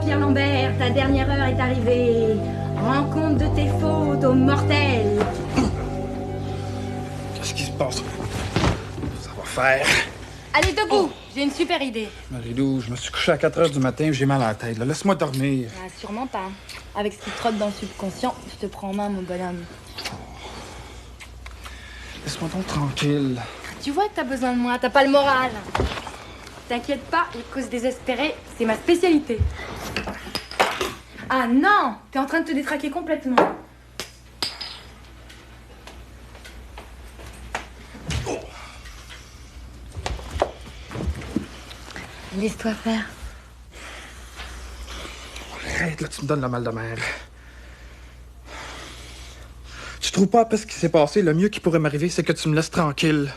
Pierre Lambert, ta dernière heure est arrivée. Rends compte de tes fautes aux mortels. Qu'est-ce qui se passe? Ça va faire. Allez, debout! J'ai une super idée. Marie-Lou, je me suis couché à 4 h du matin et j'ai mal à la tête. Là. Laisse-moi dormir. Ah, sûrement pas. Avec ce qui trotte dans le subconscient, je te prends en main, mon bonhomme. Laisse-moi donc tranquille. Tu vois que t'as besoin de moi, t'as pas le moral. T'inquiète pas, les causes désespérées, c'est ma spécialité. Ah non! T'es en train de te détraquer complètement. Laisse-toi faire. Arrête, là, tu me donnes le mal de mer. Tu trouves pas, après ce qui s'est passé, le mieux qui pourrait m'arriver, c'est que tu me laisses tranquille.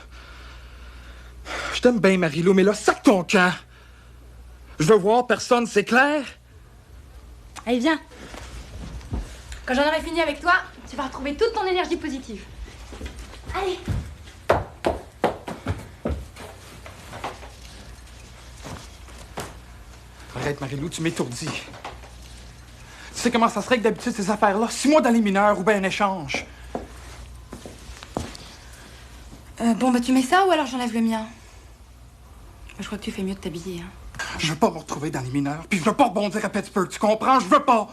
Je t'aime bien, Marie-Lou, mais là, sac ton camp. Je veux voir personne, c'est clair? Allez, viens. Quand j'en aurai fini avec toi, tu vas retrouver toute ton énergie positive. Allez. Arrête, Marie-Lou, tu m'étourdis. Tu sais comment ça serait que d'habitude, ces affaires-là? 6 mois dans les mineurs ou bien un échange. Bon, bah tu mets ça ou alors j'enlève le mien? Je crois que tu fais mieux de t'habiller, hein. Je veux pas me retrouver dans les mineurs, puis je veux pas rebondir à Pittsburgh, tu comprends? Je veux pas!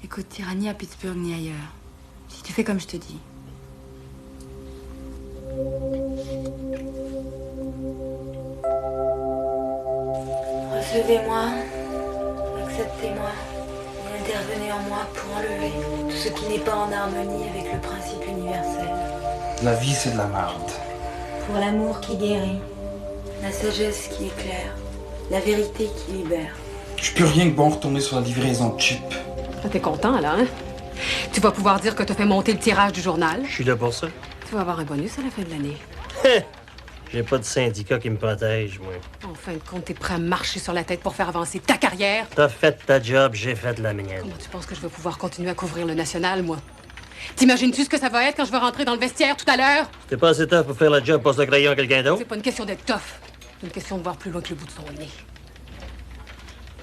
Écoute, t'iras ni à Pittsburgh ni ailleurs. Si tu fais comme je te dis. Recevez-moi, acceptez-moi, et intervenez en moi pour enlever tout ce qui n'est pas en harmonie avec le principe universel. La vie, c'est de la merde. Pour l'amour qui guérit, la sagesse qui éclaire, la vérité qui libère. Je suis plus rien que bon retourner sur la livraison de chip. Ah, t'es content, là, hein? Tu vas pouvoir dire que t'as fait monter le tirage du journal. Je suis là pour ça. Tu vas avoir un bonus à la fin de l'année. J'ai pas de syndicat qui me protège, moi. En fin de compte, t'es prêt à marcher sur la tête pour faire avancer ta carrière. T'as fait ta job, j'ai fait la mienne. Comment tu penses que je vais pouvoir continuer à couvrir le national, moi? T'imagines-tu ce que ça va être quand je vais rentrer dans le vestiaire tout à l'heure? T'es pas assez tough pour faire la job, passe le crayon à quelqu'un d'autre? C'est pas une question d'être tough. C'est une question de voir plus loin que le bout de son nez.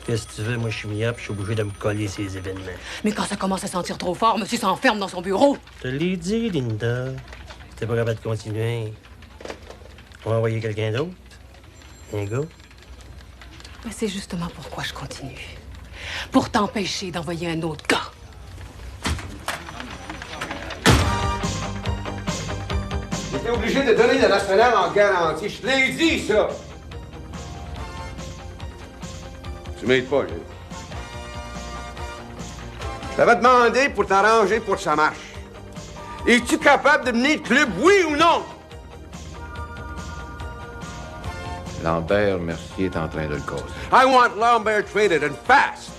Qu'est-ce que tu veux? Moi, je suis myope, je suis obligé de me coller ces événements. Mais quand ça commence à sentir trop fort, monsieur s'enferme dans son bureau. Je te l'ai dit, Linda. T'es pas capable de continuer. On va envoyer quelqu'un d'autre? Un gars? Ben, c'est justement pourquoi je continue. Pour t'empêcher d'envoyer un autre gars. J'étais obligé de donner le national en garantie. Je te l'ai dit, ça! Tu m'aides pas, là. Je t'avais demandé pour t'arranger pour que ça marche. Es-tu capable de mener le club, oui ou non? Lambert Mercier est en train de le causer. I want Lambert traded and fast.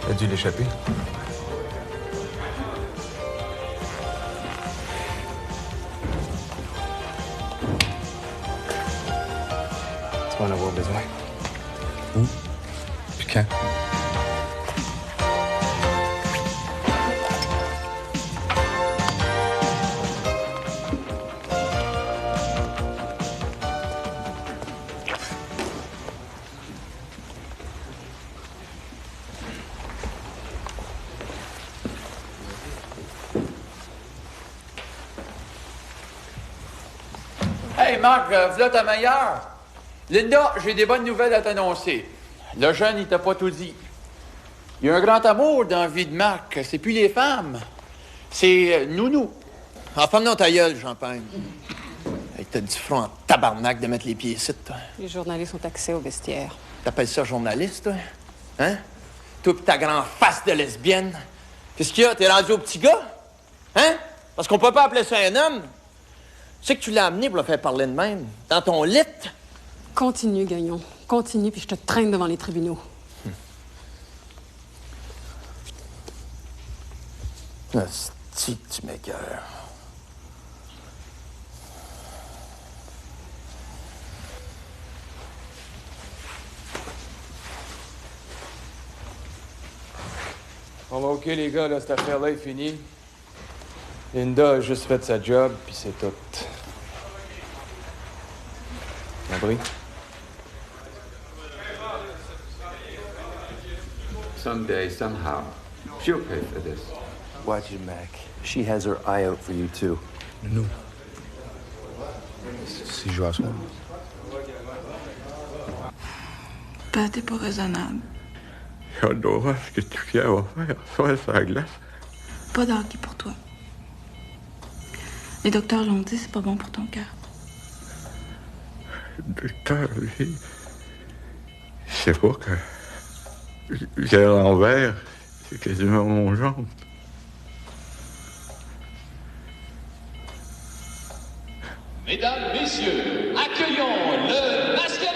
T'as dû l'échapper. Tu vas en avoir besoin. Où? Puis quand? Hey Marc, voilà ta meilleure. Linda, j'ai des bonnes nouvelles à t'annoncer. Le jeune, il t'a pas tout dit. Il y a un grand amour dans la vie de Marc. C'est plus les femmes. C'est Nounou. En ferme dans ta gueule, Champagne. Hey, t'as du front en tabarnak de mettre les pieds ici, toi. Les journalistes ont accès au vestiaire. T'appelles ça journaliste, toi? Hein? Toi pis ta grande face de lesbienne. Qu'est-ce qu'il y a? T'es rendu au petit gars? Hein? Parce qu'on peut pas appeler ça un homme. Tu sais que tu l'as amené pour le faire parler de même. Dans ton lit. Continue, Gagnon. Continue, puis je te traîne devant les tribunaux. Asti que tu m'écoeures. On va OK, les gars, là, cette affaire-là est finie. Linda a juste fait sa job, puis c'est tout. Compris? Someday, somehow, she'll pay for this. Watch it, Mac. She has her eye out for you, too. Nous. Si je joue à ça. Pas, t'es pas raisonnable. J'adorais ce que tu viens va faire, faire sur la glace. Pas de hockey pour toi. Les docteurs l'ont dit, c'est pas bon pour ton cœur. Le docteur, lui, c'est pas que j'ai l'envers, c'est quasiment mon jambe. Mesdames, Messieurs, accueillons le National!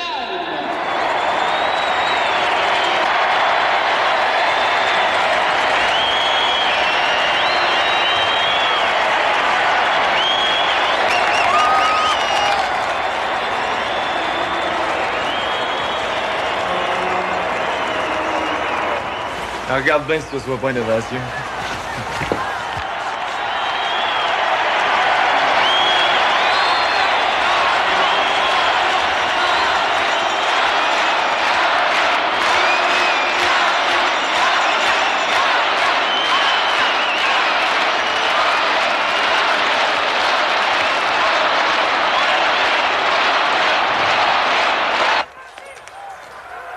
Regarde bien si tu reçois pas une ovation.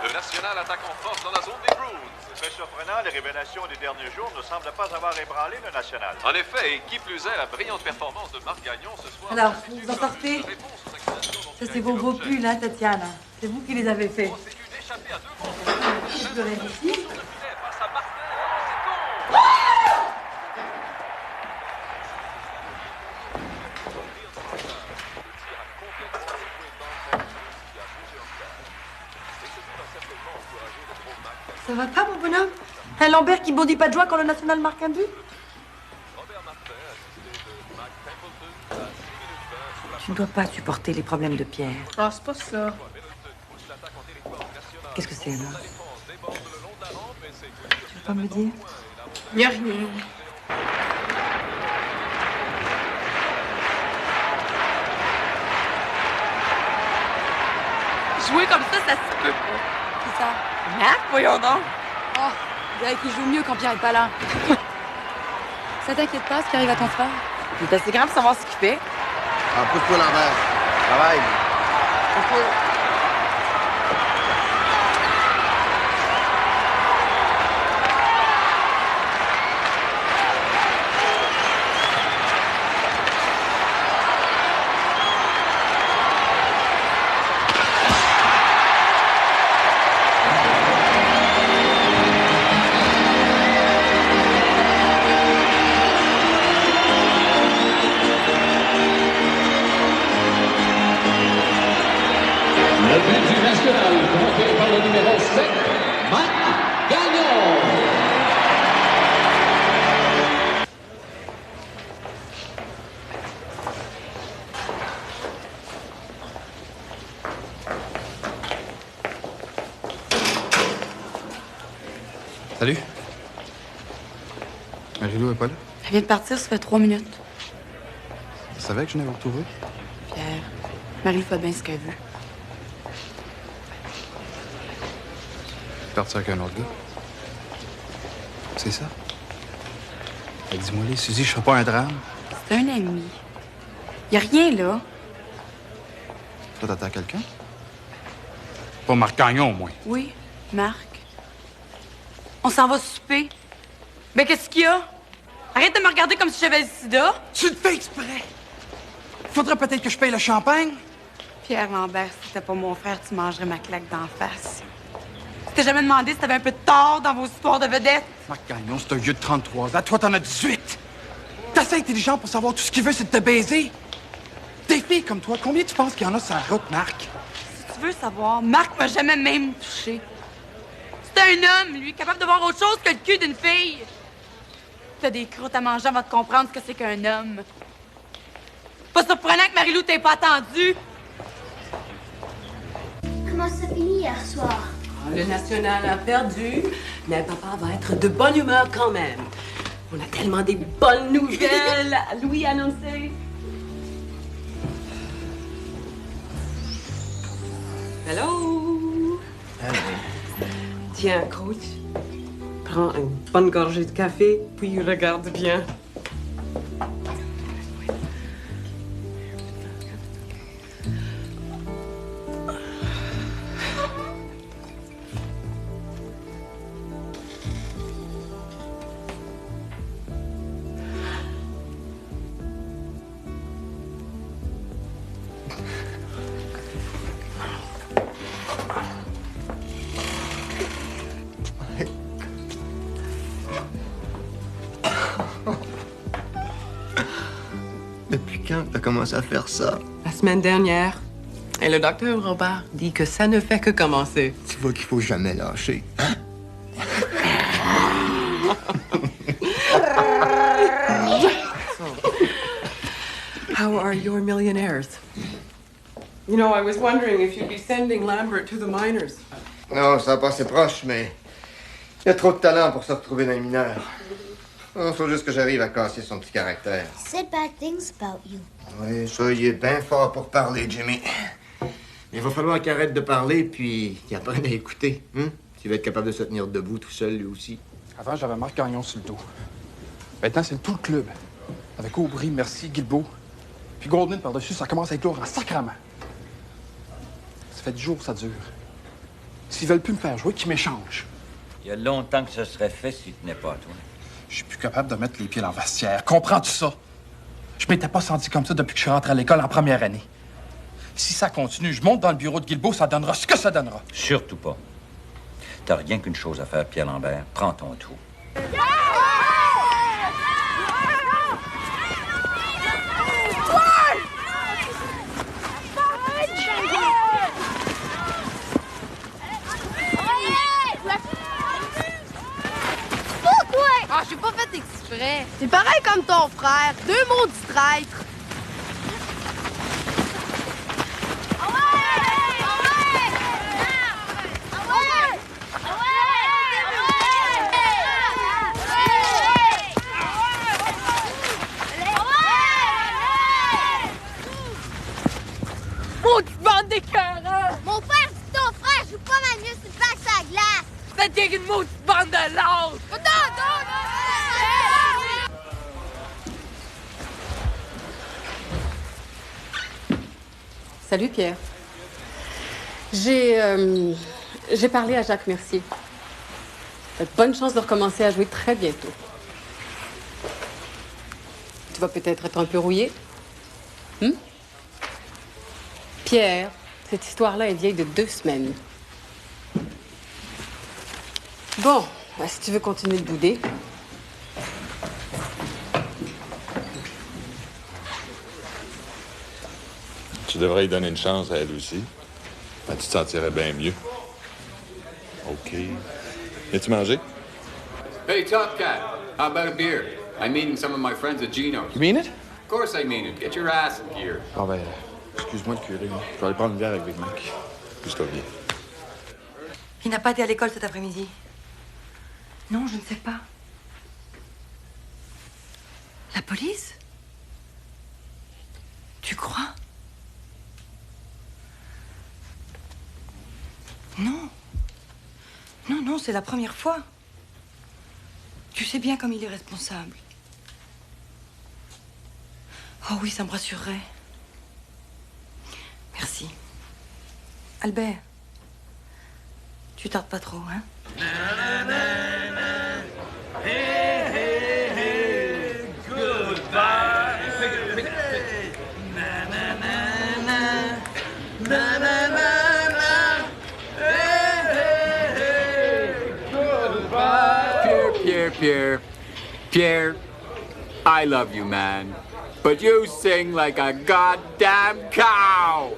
Le National attaque en force dans la zone des Bruins. Fait surprenant, les révélations des derniers jours ne semblent pas avoir ébranlé le National. En effet, et qui plus est, la brillante performance de Marc Gagnon ce soir... Alors, vous vous en sortez? Ça, c'est vos beaux pulls, hein, Tatiana. C'est vous qui les avez faits. Vous l'aurez ici. Ça va pas, mon bonhomme? Un Lambert qui bondit pas de joie quand le National marque un but? Tu ne dois pas supporter les problèmes de Pierre. Ah, c'est pas ça. Qu'est-ce que c'est, alors? Tu veux pas me le dire? Y a rien. Jouer comme ça se peut pas. Qui ça? Mac, voyons donc. Oh, on dirait qu'il joue mieux quand Pierre est pas là. Ça t'inquiète pas, ce qui arrive à ton frère? Il est assez grand pour savoir ce qu'il fait. Ah, pousse-toi l'envers. Travaille. Le but du National, compté par le numéro 7, Marc Gagnon. Salut. Marie-Lou est pas là? Elle vient de partir, ça fait 3 minutes. Tu savais que je venais vous retrouver? Pierre, Marie fait bien ce qu'elle veut. Partir avec un autre gars. C'est ça? Ben, dis-moi, les Suzy, je ferai pas un drame. C'est un ami. Y a rien, là. Toi, t'attends quelqu'un? Pas Marc Gagnon, au moins. Oui, Marc. On s'en va souper. Ben, qu'est-ce qu'il y a? Arrête de me regarder comme si j'avais le sida. Tu le fais exprès! Faudrait peut-être que je paye le champagne. Pierre Lambert, si t'étais pas mon frère, tu mangerais ma claque d'en face. Tu t'es jamais demandé si t'avais un peu de tort dans vos histoires de vedettes? Marc Gagnon, c'est un vieux de 33 ans. Toi, t'en as 18. T'es assez intelligent pour savoir tout ce qu'il veut, c'est de te baiser. Des filles comme toi, combien tu penses qu'il y en a sur la route, Marc? Si tu veux savoir, Marc m'a jamais même touché. C'est un homme, lui, capable de voir autre chose que le cul d'une fille. T'as des croûtes à manger avant de comprendre ce que c'est qu'un homme. Pas surprenant que Marie-Lou t'ait pas attendu. Comment ça finit hier soir? Le national a perdu, mais papa va être de bonne humeur quand même. On a tellement des bonnes nouvelles à lui annoncer. Hello! Tiens, coach, prends une bonne gorgée de café, puis regarde bien. Depuis quand t'as commencé à faire ça? La semaine dernière. Et le docteur Robert dit que ça ne fait que commencer. Tu vois qu'il faut jamais lâcher. Hein? How are your millionaires? You know, I was wondering if you'd be sending Lambert to the minors. Non, ça va pas assez proche, mais il y a trop de talent pour se retrouver dans les mineurs. Il faut juste que j'arrive à casser son petit caractère. Said bad things about you. Oui, ça, il est bien fort pour parler, Jimmy. Mais il va falloir qu'il arrête de parler, puis qu'il apprenne à écouter. S'il va être capable de se tenir debout tout seul, lui aussi. Avant, j'avais Marc Gagnon sur le dos. Maintenant, c'est tout le club. Avec Aubry, Mercier, Guilbeault. Puis Goldman par-dessus, ça commence à être lourd en sacrament. Ça fait 10 jours que ça dure. S'ils veulent plus me faire jouer, qu'ils m'échangent. Il y a longtemps que ce serait fait si tu tenais pas à toi. Je suis plus capable de mettre les pieds dans le vestiaire. Comprends-tu ça? Je m'étais pas senti comme ça depuis que je suis rentré à l'école en première année. Si ça continue, je monte dans le bureau de Guilbeault, ça donnera ce que ça donnera. Surtout pas. T'as rien qu'une chose à faire, Pierre Lambert. Prends ton trou. Ah, j'ai pas fait exprès. C'est pareil comme ton frère. 2 mots du traître. Maudite bande d'écœurants! Mon frère, c'est ton frère, je joue pas mal mieux sur le bac sur la glace. Faites qu'une maudite bande de lâches! Salut, Pierre. J'ai parlé à Jacques Mercier. T'as de bonnes chances de recommencer à jouer très bientôt. Tu vas peut-être être un peu rouillé. Pierre, cette histoire-là est vieille de 2 semaines. Bon, bah, si tu veux continuer de bouder. Tu devrais lui donner une chance à elle aussi. Ben, tu te sentirais bien mieux. OK. Viens-tu manger? Hey, Top Cat, how about a beer? I'm meeting some of my friends at Gino's. You mean it? Of course I mean it. Get your ass in gear. Ah ben, excuse-moi le curé. Je vais aller prendre une bière avec Big Mac. Pousse-toi bien. Il n'a pas été à l'école cet après-midi. Non, je ne sais pas. La police? Tu crois? Non. Non, non, c'est la première fois. Tu sais bien comme il est responsable. Oh oui, ça me rassurerait. Merci. Albert, tu tardes pas trop, hein? Pierre, I love you, man. But you sing like a goddamn cow.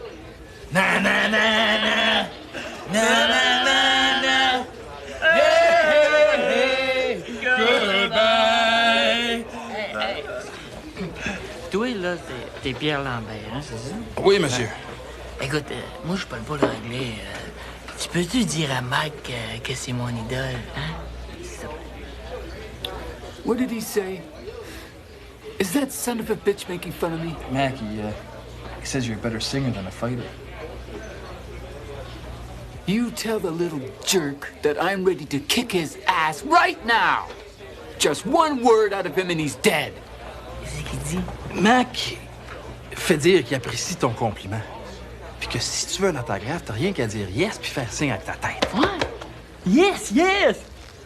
Na na na na, na na na na. Hey, hey, hey, goodbye. Hey. Toi, là, t'es Pierre Lambert, hein, c'est ça? Oui, monsieur. Écoute, moi, je parle pas le anglais Tu peux-tu dire à Mike que c'est mon idole, hein? What did he say? Is that son of a bitch making fun of me? Mac, he says you're a better singer than a fighter. You tell the little jerk that I'm ready to kick his ass right now. Just one word out of him and he's dead. Qu'est-ce qu'il dit? Mac, fais dire qu'il apprécie ton compliment. Puis que si tu veux un autographe, t'as rien qu'à dire yes puis faire signe avec ta tête. What? Yes, yes!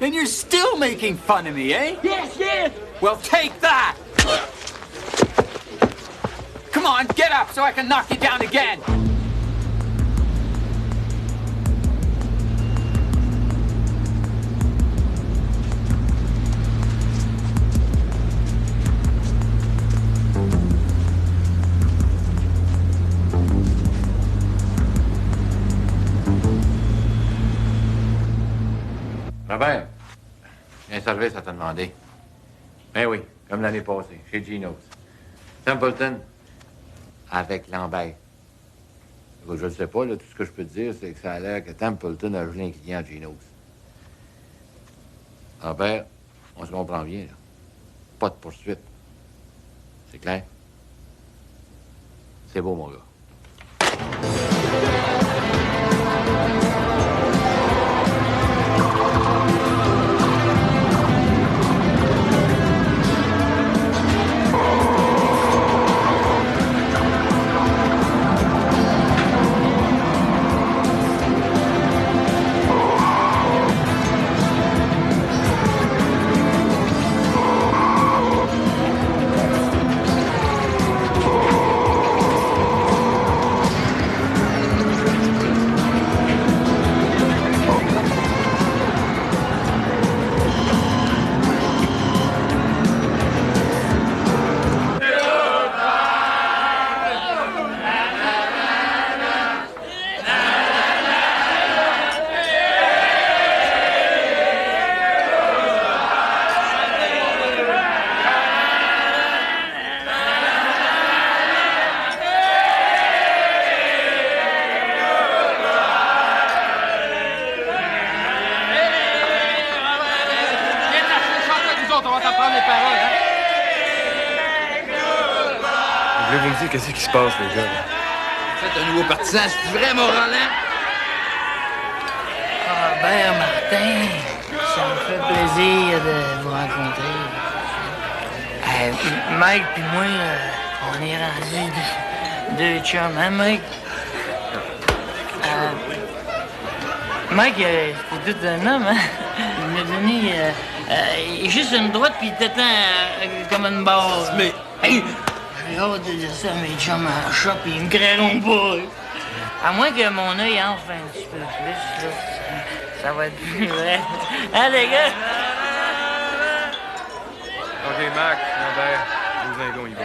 And you're still making fun of me, eh? Yes, yes! Well, take that! Come on, get up so I can knock you down again! Robert, il y a un service à te demander. Ben oui, comme l'année passée, chez Gino's. Templeton, avec Lambert. Écoute, je ne sais pas, là, tout ce que je peux te dire, c'est que ça a l'air que Templeton a joué un client à Gino's. Lambert, on se comprend bien, là. Pas de poursuite. C'est clair? C'est beau, mon gars. Vous me dites qu'est-ce qui se passe, les gars? Vous faites un nouveau partisan, c'est vrai, mon Roland? Robert Martin, ça me fait plaisir de vous rencontrer. Mike puis moi, on est rendus deux chums, hein, Mike? Mike, c'est tout un homme, hein? Il m'a donné juste une droite puis il t'attend comme une barre. Mais... Hey! J'ai hâte de dire ça à mes chums à la shop, ils me créeront pas. À moins que mon œil enfle un petit peu plus, là, ça va être plus vrai. Hein, les gars? OK, Mac, Lambert, nous allons y va.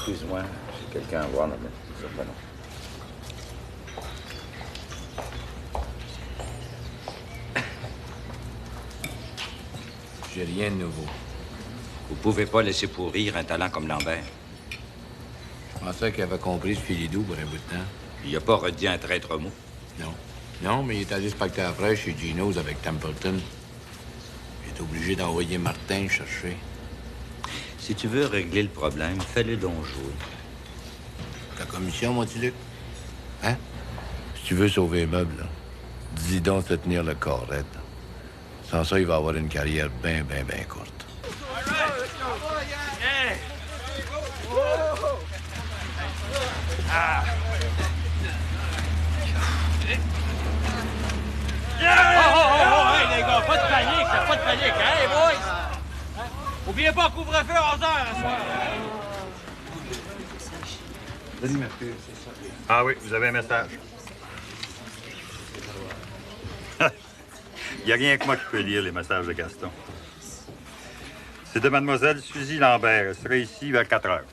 Excuse-moi, j'ai quelqu'un à voir là-bas. Surprenant. J'ai rien de nouveau. Vous pouvez pas laisser pourrir un talent comme Lambert. Je pensais qu'il avait compris ce filidou pour un bout de temps. Il a pas redit un traître mot. Non. Non, mais il est allé se pacter après chez Gino's avec Templeton. Il est obligé d'envoyer Martin chercher. Si tu veux régler le problème, fais-le donc jouer. Ta commission, mon petit Luc? Hein? Si tu veux sauver les meubles, là, dis donc de te tenir le corps raide. Sans ça, il va avoir une carrière bien courte. Hey, les gars, pas de panique, hey, boys! Oubliez pas, couvre-feu 11h ce soir. Denis Mercure, c'est ça. Ah oui, vous avez un message. Il n'y a rien que moi qui peux lire les messages de Gaston. C'est de Mademoiselle Suzy Lambert. Elle serait ici vers 4 heures.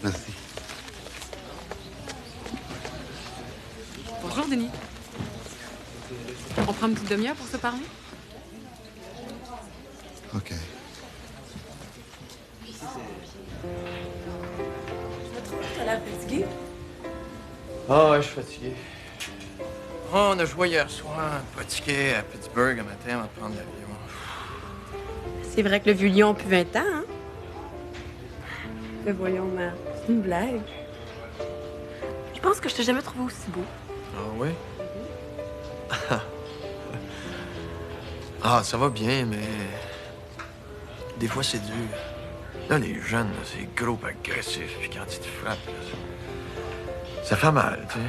Merci. Bonjour, Denis. On prend une petite demi-heure pour se parler? OK. T'as l'air fatigué? Ah ouais, je suis fatigué. Oh, on a joué hier soir, pratiqué à Pittsburgh un matin avant de prendre l'avion. C'est vrai que le vieux lion a plus 20 ans, hein? Mais voyons, mère, c'est une blague. Je pense que je t'ai jamais trouvé aussi beau. Ah oui? Ah, ça va bien, mais... Des fois, c'est dur. Là, les jeunes, là, c'est gros et agressif, puis quand ils te frappent, là, ça fait mal, tu sais.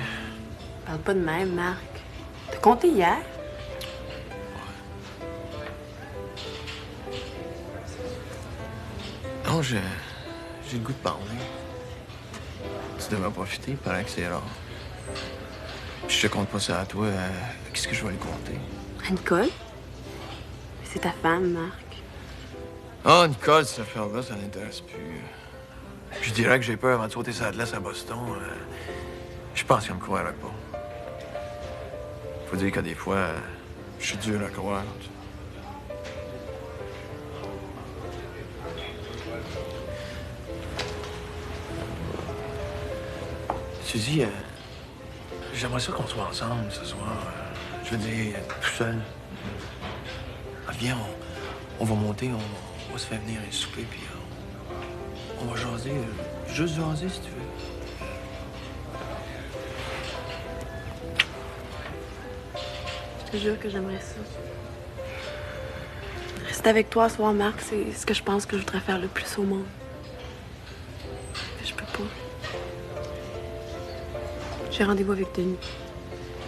Parle pas de même, Marc. T'as compté hier? Non, j'ai le goût de parler. Tu devrais profiter, il paraît que c'est rare. Puis je te compte pas ça à toi, qu'est-ce que je vais lui compter? À Nicole? C'est ta femme, Marc. Ah, Nicole, cette affaire-là, ça l'intéresse plus. Je dirais que j'ai peur avant de sauter sa glace à Boston. Je pense qu'elle me croirait pas. Faut dire que des fois, je suis dur à croire. Suzy, j'aimerais ça qu'on soit ensemble ce soir. Je veux dire, tout seul. Ah, viens, on va monter, on va se faire venir un souper, puis on va jaser. Juste jaser, si tu veux. Je te jure que j'aimerais ça. Rester avec toi ce soir, Marc, c'est ce que je pense que je voudrais faire le plus au monde. Mais je peux pas. J'ai rendez-vous avec Denis.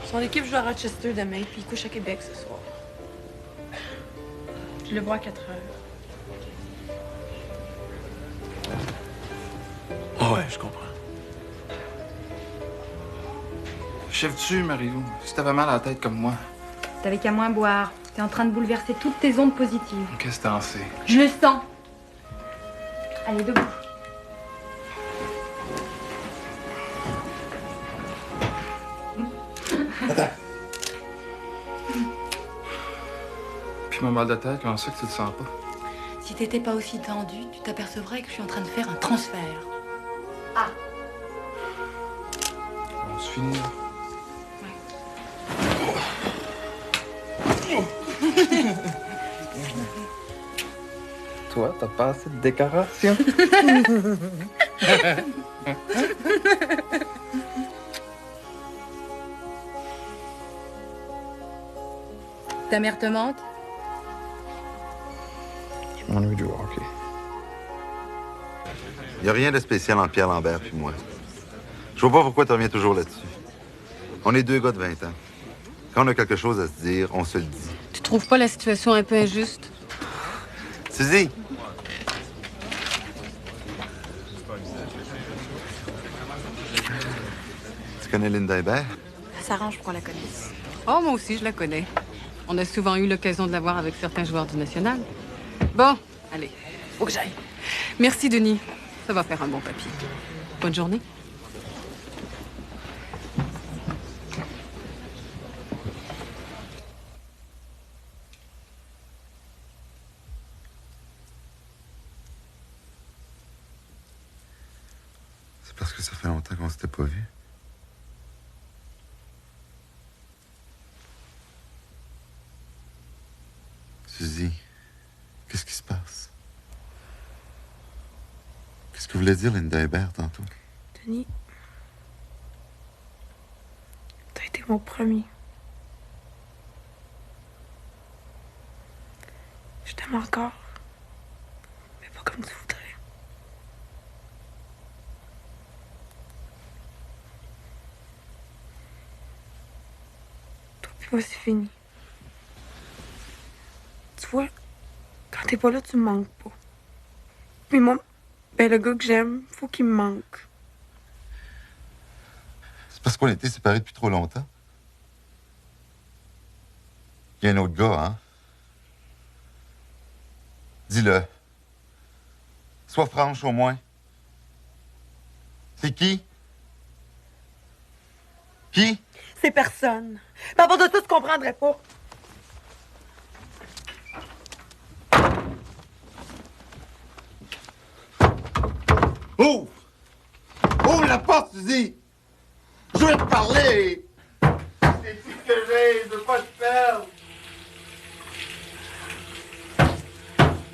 Son équipe joue à Rochester demain, puis il couche à Québec ce soir. Je le vois à 4 heures. Oh ouais, je comprends. Chef-tu, Marie-Lou, si t'avais mal à la tête comme moi. T'avais qu'à moins boire. T'es en train de bouleverser toutes tes ondes positives. Qu'est-ce que t'en sais? Je le sens. Allez, debout. Attends. Puis mon mal de tête, comment ça que tu le sens pas? Si t'étais pas aussi tendu, tu t'apercevrais que je suis en train de faire un transfert. Ah. On se finit, là. Toi, t'as pas assez de décoration? Ta mère te manque? Je m'ennuie du hockey. Il n'y a rien de spécial entre Pierre Lambert et moi. Je vois pas pourquoi tu reviens toujours là-dessus. On est deux gars de 20 ans. Quand on a quelque chose à se dire, on se le dit. Tu trouves pas la situation un peu injuste? Suzy! Tu connais Linda Hébert? Ça s'arrange pour qu'on la connaisse. Oh, moi aussi, je la connais. On a souvent eu l'occasion de la voir avec certains joueurs du National. Bon, allez, faut que j'aille. Merci, Denis. Ça va faire un bon papier. Bonne journée. C'est parce que ça fait longtemps qu'on s'était pas vus. Suzy, qu'est-ce qui se passe? Qu'est-ce que voulait dire Linda Hébert tantôt? Denis, t'as été mon premier. T'aimes encore. Mais pas comme tu voudrais. Toi puis moi, c'est fini. Tu vois, quand t'es pas là, tu me manques pas. Mais moi, ben le gars que j'aime, faut qu'il me manque. C'est parce qu'on était séparés depuis trop longtemps. Il y a un autre gars, hein? Dis-le. Sois franche au moins. C'est qui? Qui? C'est personne. Par rapport de ça, tu comprendrais pas. Ouvre! Ouvre la porte, tu dis! Je veux te parler! C'est tout ce que j'ai, je veux pas te perdre!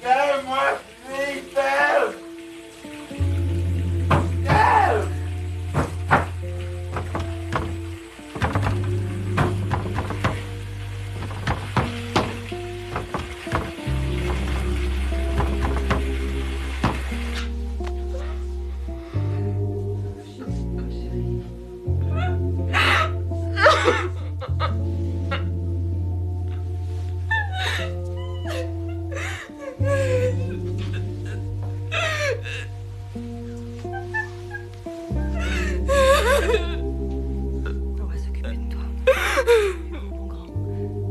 Garde-moi, fille, pelle! Pelle!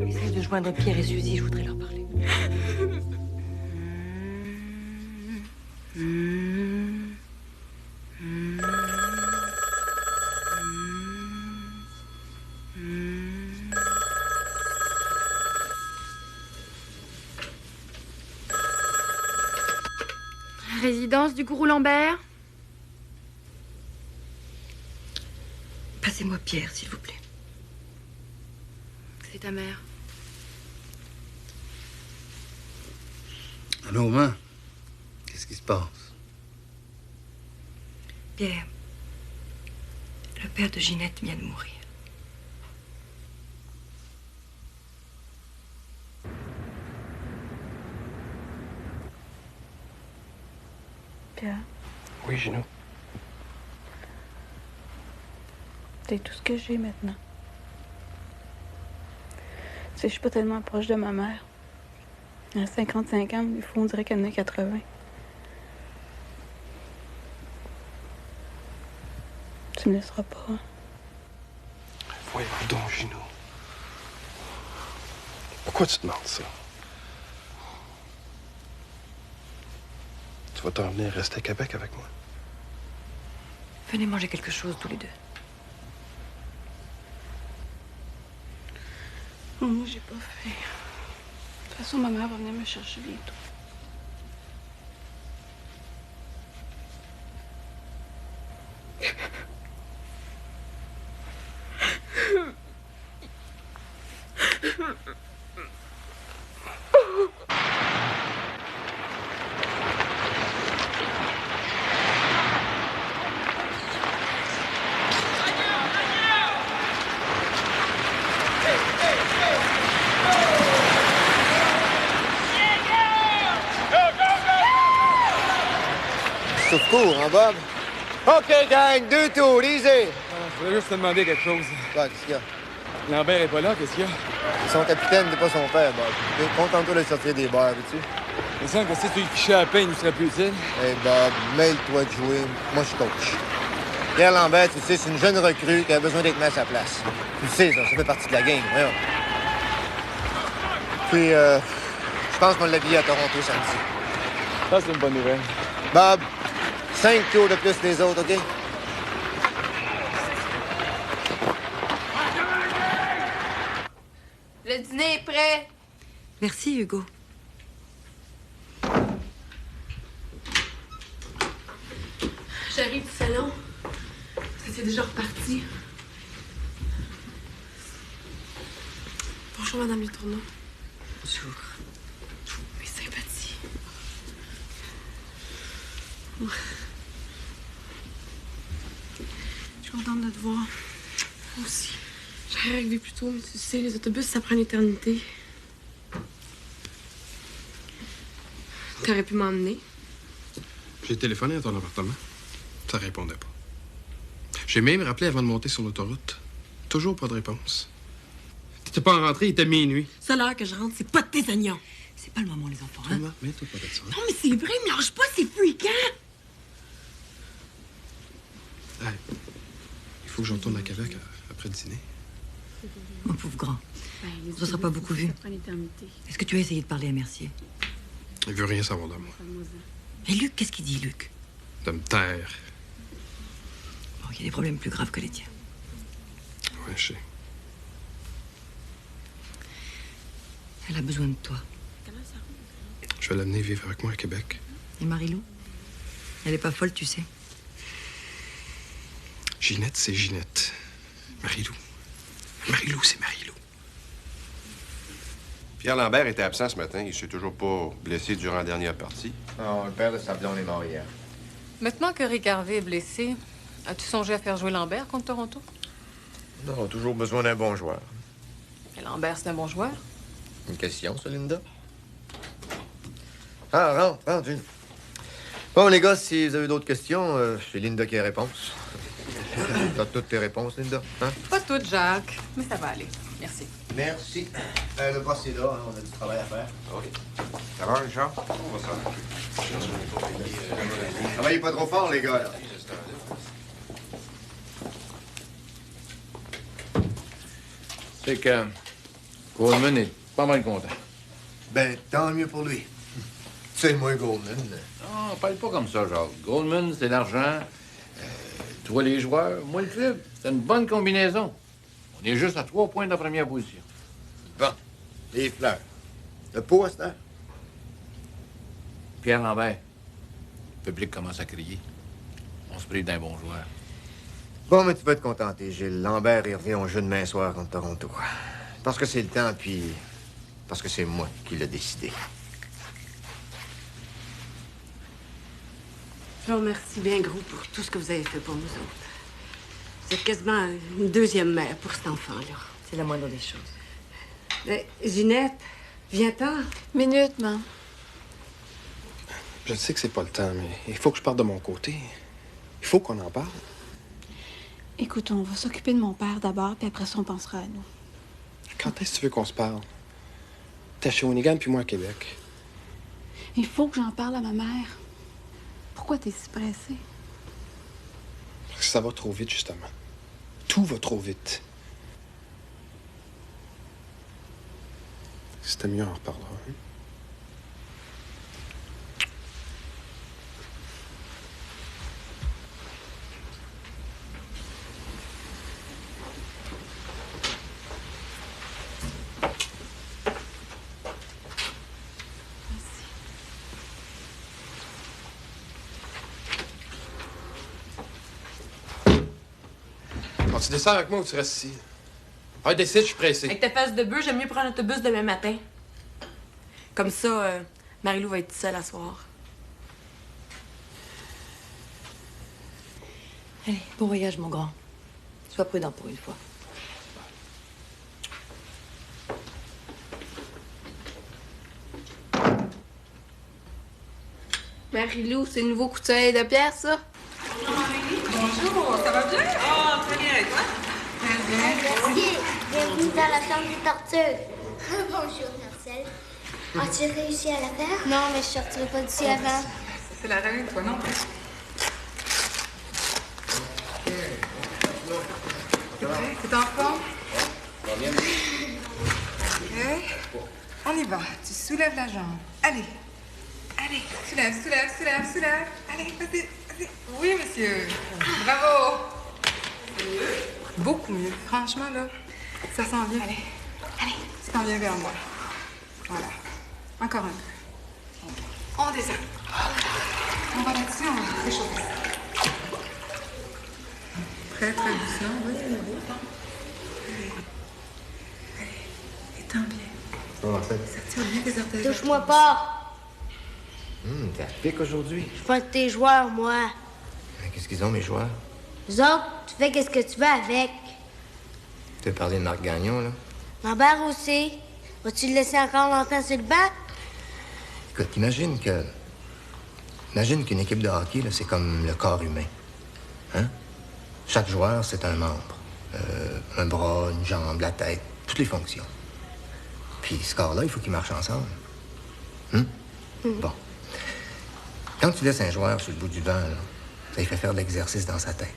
Essaye de joindre Pierre et Suzy, je voudrais leur parler. Résidence du gourou Lambert. Passez-moi Pierre, s'il vous plaît. C'est ta mère. Allô, maman? Qu'est-ce qui se passe? Pierre, le père de Ginette vient de mourir. Pierre, Oui, Gino. t'es tout ce que j'ai maintenant. Tu sais, je suis pas tellement proche de ma mère. Elle a 55 ans, mais on dirait qu'elle en a 80. Tu me laisseras pas, hein? Voyons donc, Gino. Pourquoi tu demandes ça? Tu vas t'en venir rester à Québec avec moi? Venez manger quelque chose tous les deux. Oh, moi, j'ai pas faim. De toute façon, ma mère va venir me chercher bientôt. Cours, hein, Bob? OK, gang, 2 tours, easy! Je voulais juste te demander quelque chose. Ouais, qu'est-ce qu'il y a? Lambert est pas là, qu'est-ce qu'il y a? Son capitaine, t'es pas son père, Bob. OK? Contente-toi de le sortir des bars, veux-tu? Il me semble que si tu lui fichais à la peine, il nous serait plus utile. Hey, Bob, mêle-toi de jouer. Moi, je suis coach. Pierre Lambert, tu sais, c'est une jeune recrue qui a besoin d'être mise à sa place. Tu le sais, ça fait partie de la game, voyons. Puis, je pense qu'on l'a habillé à Toronto samedi. Ça, c'est une bonne nouvelle. Bob, 5 tours de plus que les autres, OK? Le dîner est prêt. Merci, Hugo. J'arrive du salon. C'est déjà reparti. Bonjour, Madame Letourneau. Bonjour. Mes sympathies. Je suis contente de te voir. Moi aussi. J'aurais arrivé plus tôt, mais tu sais, les autobus, ça prend une éternité. T'aurais pu m'emmener. J'ai téléphoné à ton appartement. Ça répondait pas. J'ai même rappelé avant de monter sur l'autoroute. Toujours pas de réponse. T'étais pas rentré, il était minuit. C'est l'heure que je rentre, c'est pas de tes oignons. C'est pas le moment, les enfants, hein? Maman, mets-toi pas de ça. Non, mais c'est vrai, me lâche pas, c'est fréquent. Hey, il faut que je retourne à Québec après le dîner. Mon pauvre grand, on ne sera pas beaucoup vu. Est-ce que tu as essayé de parler à Mercier? Il veut rien savoir de moi. Et Luc, qu'est-ce qu'il dit, Luc? De me taire. Bon, il y a des problèmes plus graves que les tiens. Ouais, je sais. Elle a besoin de toi. Je vais l'amener vivre avec moi à Québec. Et Marie-Lou? Elle est pas folle, tu sais. Ginette, c'est Ginette. Marie-Lou. Marie-Lou, c'est Marie-Lou. Pierre Lambert était absent ce matin. Il s'est toujours pas blessé durant la dernière partie. Non, le père de sa blonde est mort hier. Maintenant que Rick Harvey est blessé, as-tu songé à faire jouer Lambert contre Toronto? Non, on a toujours besoin d'un bon joueur. Et Lambert, c'est un bon joueur. Une question, ça, Linda? Ah, rentre, June. Bon, les gars, si vous avez d'autres questions, c'est Linda qui a réponse. T'as toutes tes réponses, Linda? Hein? Pas toutes, Jacques, mais ça va aller. Merci. Merci. Le boss est là, hein, on a du travail à faire. Oui. Ça va, Richard? On va ça. Travaillez pas trop fort, les gars, là. C'est que Goldman est pas mal content. Ben, tant mieux pour lui. C'est moi, Goldman. Non, parle pas comme ça, Jacques. Goldman, c'est l'argent. Toi, les joueurs, moi, le club. C'est une bonne combinaison. On est juste à 3 points de la première position. Bon. Les fleurs. Le poste, hein? Pierre Lambert. Le public commence à crier. On se prive d'un bon joueur. Bon, mais tu peux te contenter, Gilles. Lambert, il revient au jeu demain soir contre Toronto. Parce que c'est le temps, puis parce que c'est moi qui l'ai décidé. Je vous remercie bien gros pour tout ce que vous avez fait pour nous autres. Vous êtes quasiment une deuxième mère pour cet enfant-là. C'est la moindre des choses. Ginette, viens-t'en. Minute, maman. Je sais que c'est pas le temps, mais il faut que je parte de mon côté. Il faut qu'on en parle. Écoute, on va s'occuper de mon père d'abord, puis après ça, on pensera à nous. Quand est-ce que tu veux qu'on se parle? T'es à Shawinigan, puis moi à Québec. Il faut que j'en parle à ma mère. Pourquoi t'es si pressé? Parce que ça va trop vite, justement. Tout va trop vite. C'était mieux, on en reparlera. Hein? Bon, tu descends avec moi ou tu restes ici? Ah, décide, je suis pressé. Avec ta face de bœuf, j'aime mieux prendre l'autobus demain matin. Comme ça, Marie-Lou va être seule à soir. Allez, bon voyage, mon grand. Sois prudent pour une fois. Marie-Lou, c'est le nouveau couteau de pierre, ça? Bonjour, ça va bien? Oh, très bien, et toi? Merci. Bienvenue dans la chambre des tortues. Bonjour, Marcel. As-tu réussi à la faire? Non, mais je sortirai pas d'ici avant. C'est la règle, toi, non? C'est en forme? OK. On y va. Tu soulèves la jambe. Allez. Allez, soulève. Allez, vas-y. Oui, monsieur. Bravo. Beaucoup mieux. Franchement, là, ça sent bien. Allez. Tu t'en viens vers moi. Voilà. Encore un peu. On descend. On va là-dessus, on va réchauffer. Très doucement. Oui. Allez. Étends bien. Ça tire bien tes orteils. Touche-moi pas. T'as pique aujourd'hui. Je suis pas de tes joueurs, moi. Qu'est-ce qu'ils ont, mes joueurs? Nous autres, tu fais qu'est-ce que tu veux avec. Tu as parlé de Marc Gagnon, là? Lambert aussi. Vas-tu le laisser encore longtemps sur le banc? Écoute, imagine qu'une équipe de hockey, là, c'est comme le corps humain. Hein? Chaque joueur, c'est un membre. Un bras, une jambe, la tête, toutes les fonctions. Puis ce corps-là, il faut qu'il marche ensemble. Bon. Quand tu laisses un joueur sur le bout du banc, là, ça lui fait faire de l'exercice dans sa tête.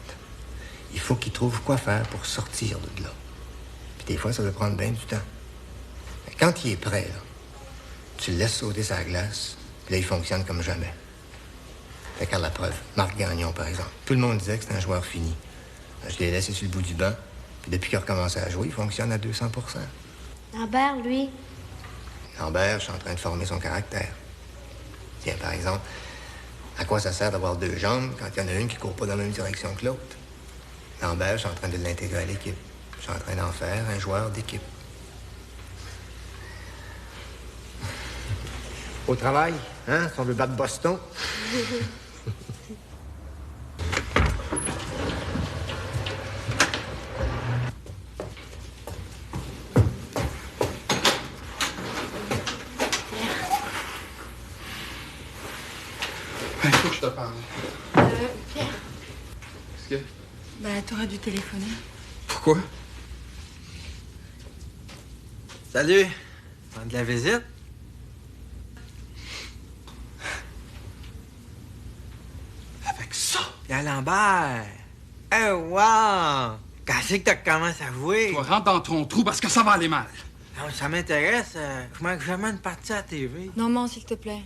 Il faut qu'il trouve quoi faire pour sortir de là. Puis des fois, ça peut prendre bien du temps. Mais quand il est prêt, là, tu le laisses sauter sa glace, puis là, il fonctionne comme jamais. Regarde la preuve. Marc Gagnon, par exemple. Tout le monde disait que c'était un joueur fini. Je l'ai laissé sur le bout du banc, puis depuis qu'il a recommencé à jouer, il fonctionne à 200 %. Lambert, lui. Lambert, je suis en train de former son caractère. Tiens, par exemple, à quoi ça sert d'avoir deux jambes quand il y en a une qui court pas dans la même direction que l'autre? Lambert, je suis en train de l'intégrer à l'équipe. Je suis en train d'en faire un joueur d'équipe. Au travail, hein? Si on veut battre Boston. Il faut que je te parle. Pierre, Qu'est-ce que... ben, t'aurais dû téléphoner. Pourquoi? Salut! On a de la visite? Avec ça? Pierre Lambert! Oh, wow! Qu'est-ce que t'as commencé à jouer? Tu vas rentrer dans ton trou parce que ça va aller mal. Non, ça m'intéresse. Je manque jamais une partie à la TV. Non, s'il te plaît.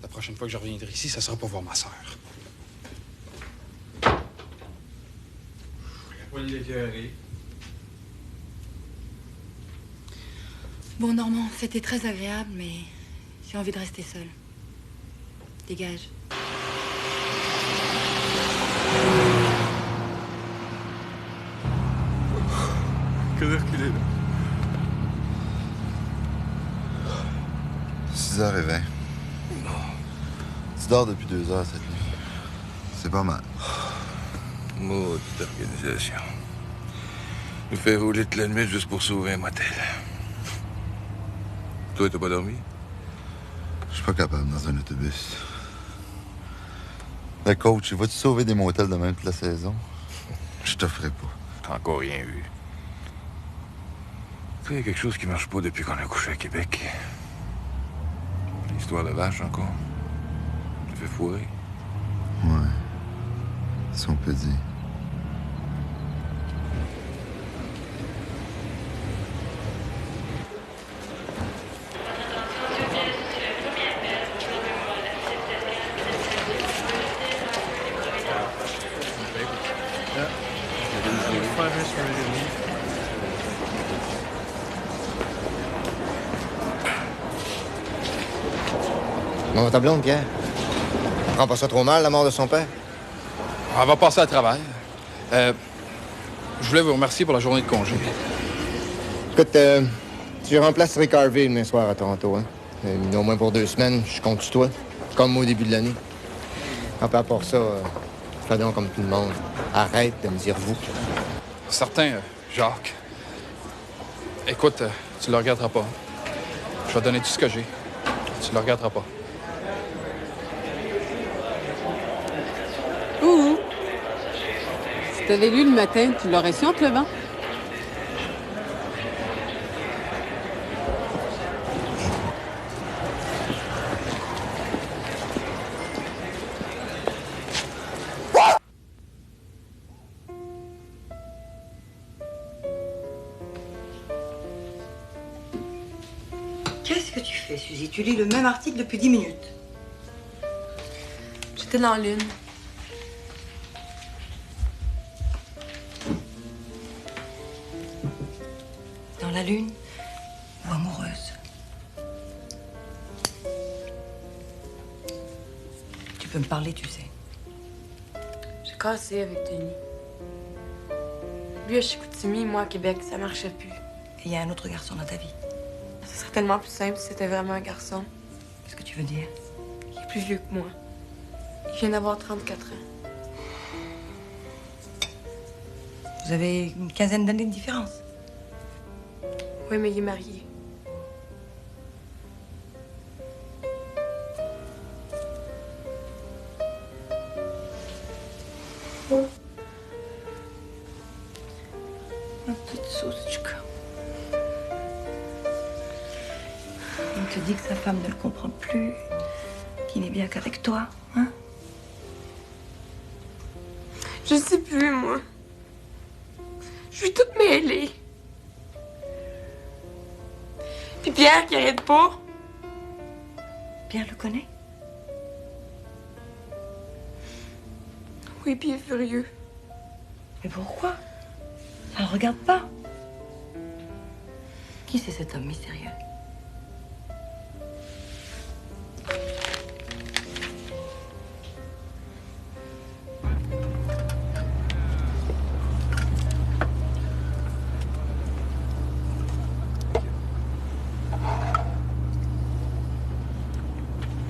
La prochaine fois que je reviendrai ici, ça sera pour voir ma sœur. Pas l'écœurer. Bon, Normand, c'était très agréable, mais j'ai envie de rester seule. Dégage. Quelle heure qu'il est, là? 6h20. Tu dors depuis 2 heures cette nuit. C'est pas mal. Maudite organisation. Nous fait rouler toute la nuit juste pour sauver un motel. Toi, t'as pas dormi? Je suis pas capable dans un autobus. Le coach, vas-tu sauver des motels de même toute la saison? Je t'offrais pas. T'as encore rien vu. Tu sais, il y a quelque chose qui marche pas depuis qu'on a couché à Québec. L'histoire de vache, encore. Tu fait fourrer. Ouais. Si on peut dire. Comment va ta blonde, Pierre? Prends pas ça trop mal, la mort de son père? Elle va passer à travers. Je voulais vous remercier pour la journée de congé. Écoute, tu remplaces Rick Harvey demain soir à Toronto, hein? Au moins pour 2 semaines, je compte sur toi. Comme moi au début de l'année. À part pour ça, fais donc comme tout le monde. Arrête de me dire vous. Certain, Jacques. Écoute, tu le regretteras pas. Je vais te donner tout ce que j'ai. Tu le regretteras pas. Ouh! Si t'avais lu le matin, tu l'aurais su en te levant. Qu'est-ce que tu fais, Suzy? Tu lis le même article depuis 10 minutes. J'étais dans l'une. Dans la lune ou amoureuse? Tu peux me parler, tu sais. J'ai cassé avec Denis. Lui à Chicoutimi, moi à Québec, ça marchait plus. Et il y a un autre garçon dans ta vie. Ce serait tellement plus simple si c'était vraiment un garçon. Qu'est-ce que tu veux dire? Il est plus vieux que moi. Il vient d'avoir 34 ans. Vous avez une quinzaine d'années de différence. Oui, mais il est marié. te dit que sa femme ne le comprend plus, qu'il n'est bien qu'avec toi, hein? Je sais plus, moi. Je suis toute mêlée. Puis Pierre qui arrête pas. Pierre le connaît? Oui, puis il est furieux. Mais pourquoi? Ça le regarde pas. Qui c'est cet homme mystérieux?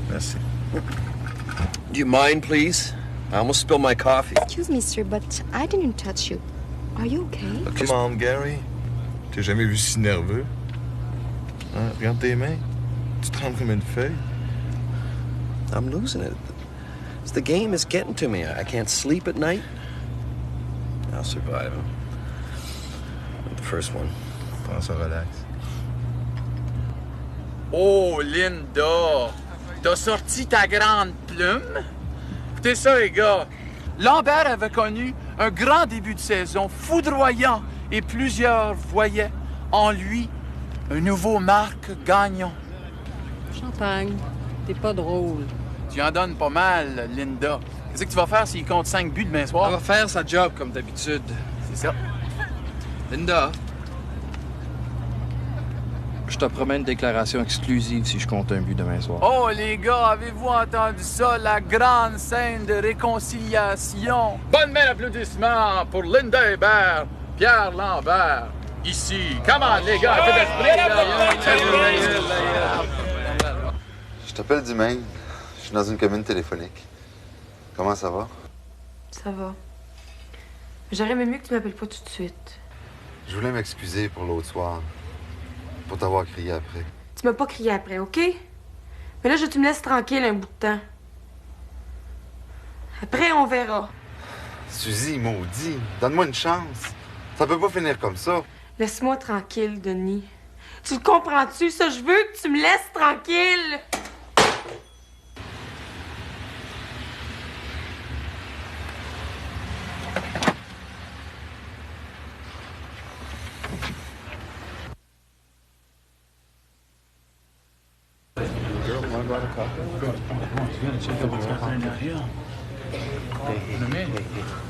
Merci. Do you mind, please? I almost spilled my coffee. Excuse me, sir, but I didn't touch you. Are you okay? Come on, Gary. T'es jamais vu si nerveux? Hein? Regarde tes mains. Tu trembles comme une feuille. I'm losing it. The game is getting to me. I can't sleep at night. I'll survive. The first one. Prends ça relax. Oh, Linda! T'as sorti ta grande plume? Écoutez ça, les gars. Lambert avait connu un grand début de saison foudroyant et plusieurs voyaient en lui un nouveau Marc Gagnon. Champagne, t'es pas drôle. Tu en donnes pas mal, Linda. Qu'est-ce que tu vas faire s'il compte 5 buts demain soir? Elle va faire sa job comme d'habitude. C'est ça. Linda, je te promets une déclaration exclusive si je compte un but demain soir. Oh, les gars, avez-vous entendu ça? La grande scène de réconciliation. Bonne main d'applaudissements pour Linda Hébert, Pierre Lambert, ici. Come on, les gars, faites d'esprit. Je t'appelle du Maine. Je suis dans une commune téléphonique. Comment ça va? Ça va. J'aurais aimé mieux que tu m'appelles pas tout de suite. Je voulais m'excuser pour l'autre soir. Pour t'avoir crié après. Tu m'as pas crié après, OK? Mais là, tu me laisses tranquille un bout de temps. Après, on verra. Suzy, maudit, donne-moi une chance. Ça peut pas finir comme ça. Laisse-moi tranquille, Denis. Tu le comprends-tu? Ça, je veux que tu me laisses tranquille.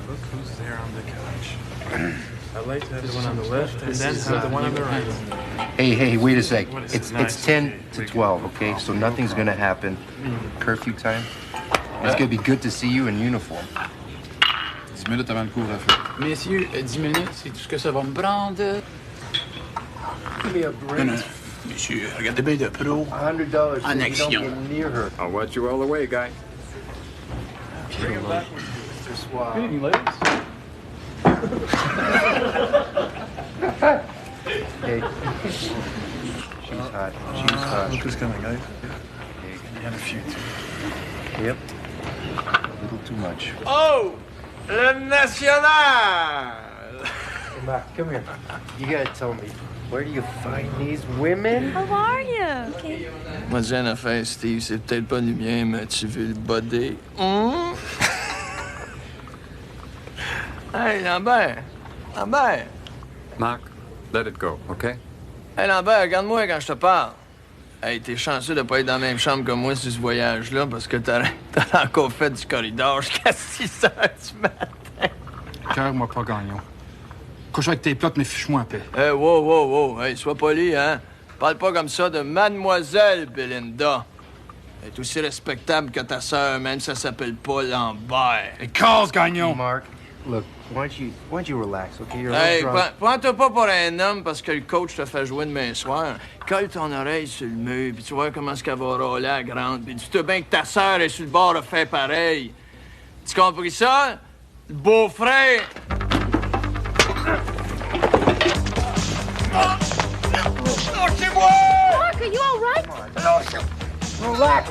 Look who's there on the couch. I'd like to have the one on the left and then have the one on the right. Hey, wait a sec. It's 10 to 12, okay? So nothing's gonna happen. Curfew time. It's gonna be good to see you in uniform. 10 minutes avant le couvre-feu. Messieurs, 10 minutes, c'est tout ce que ça va me prendre. Non, messieurs, regardez bien de pro. $100 en action. I'll watch you all the way, guy. Bring it back with you, Mr. Suave. Any ladies? Hey. She's hot. She's hot. Look who's coming, guys. You had a few, too. Yep. A little too much. Oh! Le National! Hey, Mark, come here. You gotta tell me, where do you find these women? How are you? Okay. Moi, j'ai une affaire, Steve. C'est peut-être pas du bien, mais tu veux le body. Hey, Lambert! Lambert! Mark, let it go, OK? Hey, Lambert, regarde-moi quand je te parle. Hey, t'es chanceux de pas être dans la même chambre que moi sur ce voyage-là parce que t'as encore fait du corridor jusqu'à 6 heures du matin. Cœur-moi pas, Gagnon. Couche avec tes plottes, mais fiche-moi en paix. Hey, wow. Hey, sois poli, hein? Parle pas comme ça de Mademoiselle Belinda. Elle est aussi respectable que ta sœur, même si ça s'appelle pas Lambert. Et casse, Gagnon! Mark, look, why don't you relax, okay? You're a Hey, little drunk. prends-toi pas pour un homme parce que le coach te fait jouer demain soir. Colle ton oreille sur le mur, puis tu vois comment est-ce qu'elle va rôler à grande. Puis dis-toi bien que ta sœur est sur le bord de faire pareil. Tu compris ça? Le beau-frère! Lâchez-moi! Mark, are you all right? Relax.